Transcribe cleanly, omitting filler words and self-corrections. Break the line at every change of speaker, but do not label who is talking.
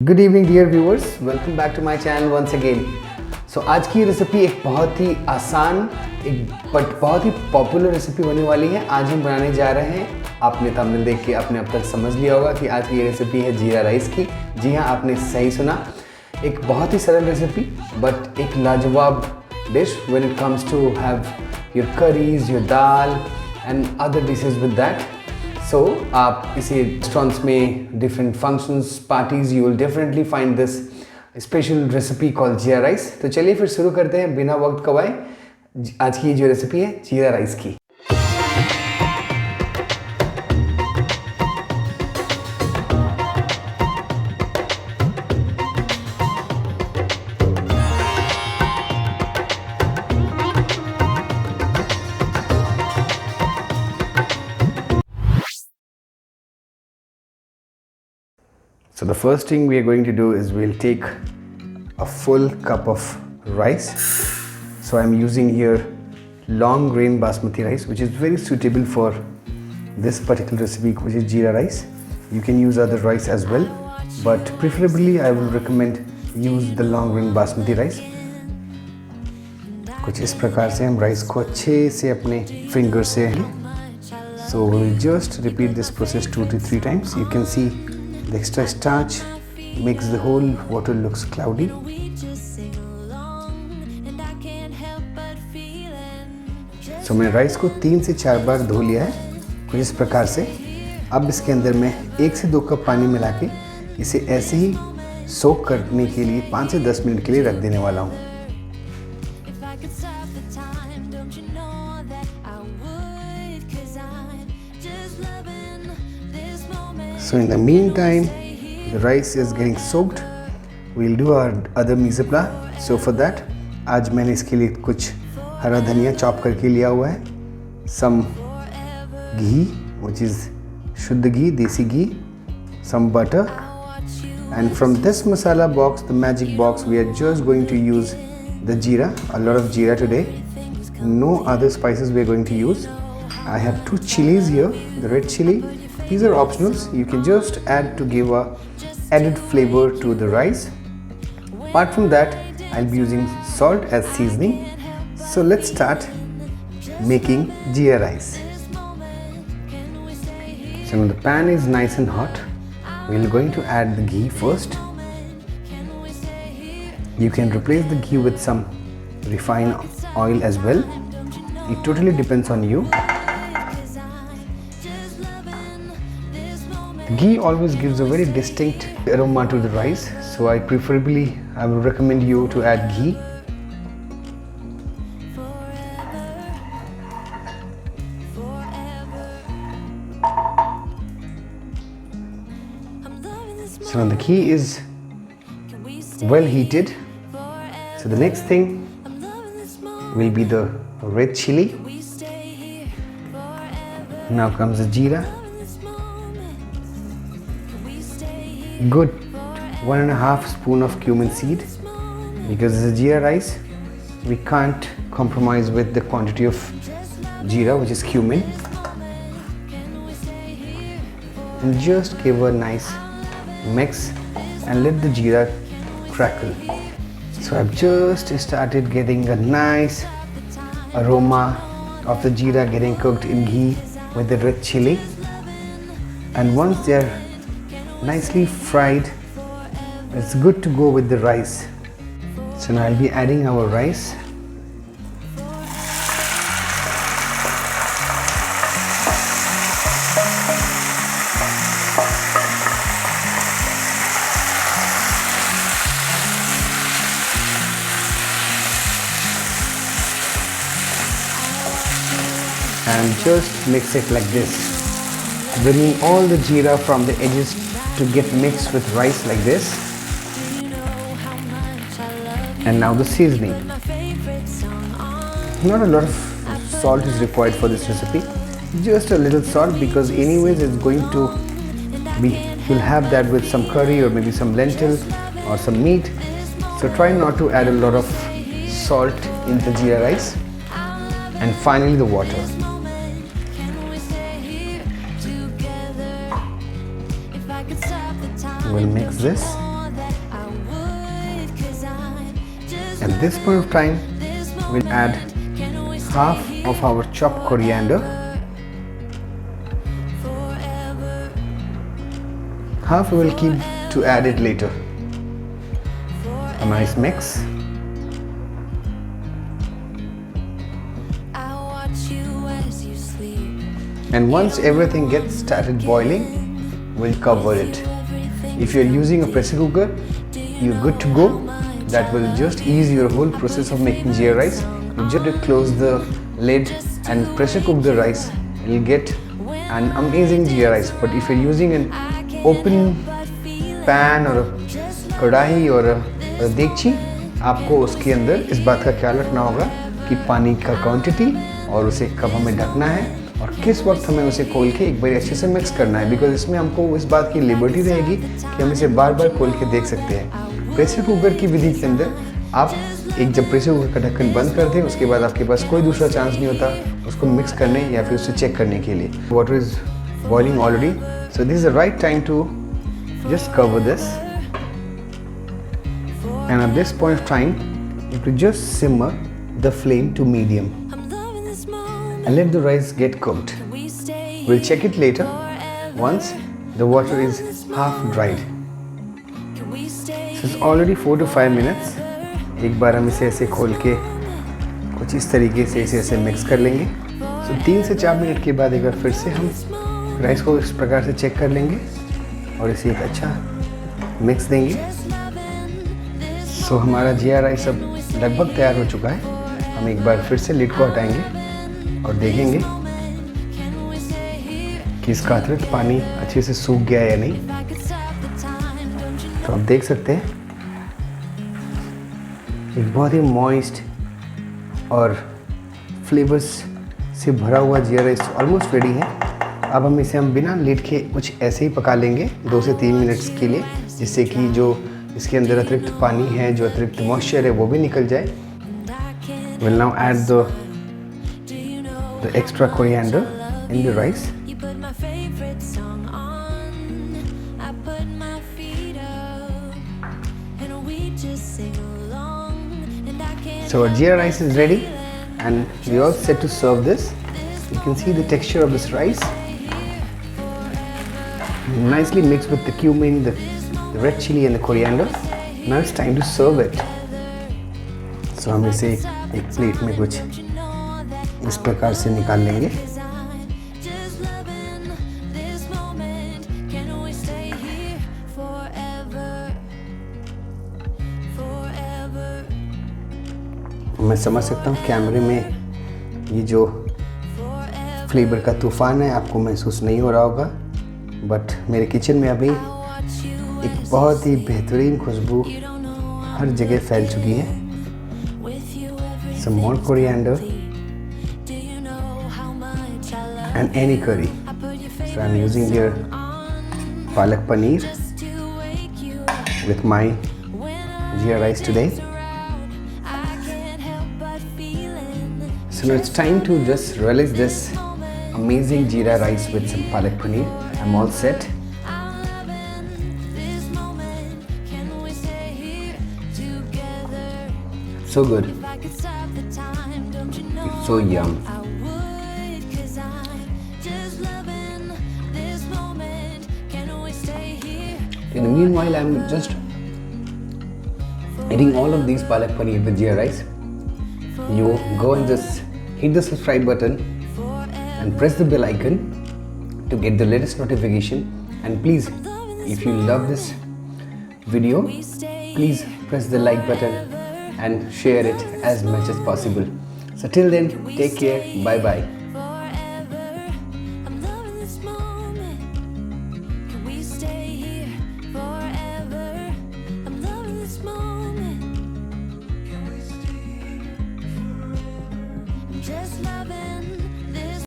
Good evening dear viewers, welcome back to my channel once again. So आज की recipe एक बहुत ही आसान बट बहुत ही पॉपुलर रेसिपी होने वाली है। आज हम बनाने जा रहे हैं, आपने थंबनेल देख के आपने अब तक समझ लिया होगा कि आज की रेसिपी है जीरा राइस की। जी हाँ, आपने सही सुना। एक बहुत ही सरल रेसिपी बट एक लाजवाब dish when it comes to have your curries, your dal and other dishes with that. So आप इसे रेस्टोरेंट्स में, different functions, parties, you will definitely find this special recipe called jeera rice. तो चलिए फिर शुरू करते हैं बिना वक्त गवाए आज की जो रेसिपी है जीरा राइस की। So the first thing we are going to do is we'll take a full cup of rice. So I'm using here long grain basmati rice, which is very suitable for this particular recipe, which is jeera rice. You can use other rice as well, but preferably I will recommend use the long grain basmati rice. कुछ इस प्रकार से हम rice को अच्छे से अपने finger से, so we'll just repeat this process 2 to 3 times. You can see the extra starch makes the whole water looks cloudy. So मैंने राइस को 3 से 4 बार धो लिया है कुछ इस प्रकार से। अब इसके अंदर मैं 1 से 2 कप पानी मिला के इसे ऐसे ही सोक करने के लिए 5 से 10 मिनट के लिए रख देने वाला हूँ। So in the meantime, the rice is getting soaked. We'll do our other mise en place. So for that, आज मैंने इसके लिए कुछ हरा धनिया चॉप करके लिया हुआ है, some ghee, which is शुद्ध घी, देसी घी, some butter, and from this masala box, the magic box, we are just going to use the jeera, a lot of jeera today. No other spices we are going to use. I have 2 chilies here, the red chili. These are optionals. You can just add to give a added flavor to the rice. Apart from that, I'll be using salt as seasoning. So let's start making jeera rice. So now the pan is nice and hot. We're going to add the ghee first. You can replace the ghee with some refined oil as well. It totally depends on you. Ghee always gives a very distinct aroma to the rice, so I will recommend you to add ghee. So now the ghee is well heated. So the next thing will be the red chili. Now comes the jeera. Good 1.5 spoon of cumin seed, because this is jeera rice, we can't compromise with the quantity of jeera, which is cumin. And just give a nice mix and let the jeera crackle. So I've just started getting a nice aroma of the jeera getting cooked in ghee with the red chili, and once they're nicely fried, it's good to go with the rice. So now I'll be adding our rice. And just mix it like this, bringing all the jeera from the edges to get mixed with rice like this. And now the seasoning. Not a lot of salt is required for this recipe, just a little salt, because anyways it's going to be, you'll have that with some curry or maybe some lentil or some meat. So try not to add a lot of salt in the jeera rice. And finally the water. We'll mix this At this point of time, we'll add half of our chopped coriander, half we will keep to add it later. A nice mix. And once everything gets started boiling, we'll cover it. If you're using a pressure cooker, you're good to go. That will just ease your whole process of making jeera rice. You just close the lid and pressure cook the rice. You'll get an amazing jeera rice. But if you're using an open pan or a कढ़ाई और देगची, आपको उसके अंदर इस बात का ख्याल रखना होगा कि पानी का क्वांटिटी और उसे कब हमें ढकना है और किस वक्त हमें उसे खोल के एक बार अच्छे से मिक्स करना है, बिकॉज इसमें हमको इस बात की लिबर्टी रहेगी कि हम इसे बार बार खोल के देख सकते हैं। प्रेशर कुकर की विधि के अंदर आप एक जब प्रेशर कुकर का ढक्कन बंद कर दें, उसके बाद आपके पास कोई दूसरा चांस नहीं होता उसको मिक्स करने या फिर उसे चेक करने के लिए। Water is boiling already, so this is the right time to just cover this, and at this point of time you have to just simmer the flame to medium and let the rice get cooked. We'll check it later once the water is half dried. So it's already 4 to 5 minutes. एक बार हम इसे ऐसे खोल के कुछ इस तरीके से इसे ऐसे मिक्स कर लेंगे। So 3 से 4 मिनट के बाद एक बार फिर से हम राइस को इस प्रकार से चेक कर लेंगे और इसे एक अच्छा मिक्स देंगे। सो हमारा जीरा राइस अब लगभग तैयार हो चुका है। हम एक बार फिर से लिड को हटाएंगे और देखेंगे कि इसका अतिरिक्त पानी अच्छे से सूख गया है या नहीं। तो आप देख सकते हैं एक बहुत ही मॉइस्ट और फ्लेवर्स से भरा हुआ जीरा राइस ऑलमोस्ट रेडी है। अब हम इसे बिना लिड के कुछ ऐसे ही पका लेंगे 2 से 3 मिनट्स के लिए, जिससे कि जो इसके अंदर अतिरिक्त पानी है, जो अतिरिक्त मॉइस्चर है, वो भी निकल जाए। Will now add the extra coriander in the rice. So our jeera rice is ready and we are set to serve this. You can see the texture of this rice. Nicely mixed with the cumin, the red chili and the coriander. Now it's time to serve it. So हम इसे एक plate में कुछ इस प्रकार से निकाल लेंगे। मैं समझ सकता हूँ कैमरे में ये जो फ्लेवर का तूफान है आपको महसूस नहीं हो रहा होगा, बट मेरे किचन में अभी एक बहुत ही बेहतरीन खुशबू हर जगह फैल चुकी है। Some more coriander and any curry. So I'm using here palak paneer with my jeera rice today. So now it's time to just relish this amazing jeera rice with some palak paneer. I'm all set. So good. It's so yum. In the meanwhile, I'm just eating all of these palak paneer with jeera rice. You go and just hit the subscribe button and press the bell icon to get the latest notification. And please, if you love this video, please press the like button and share it as much as possible. So till then, take care. Bye bye.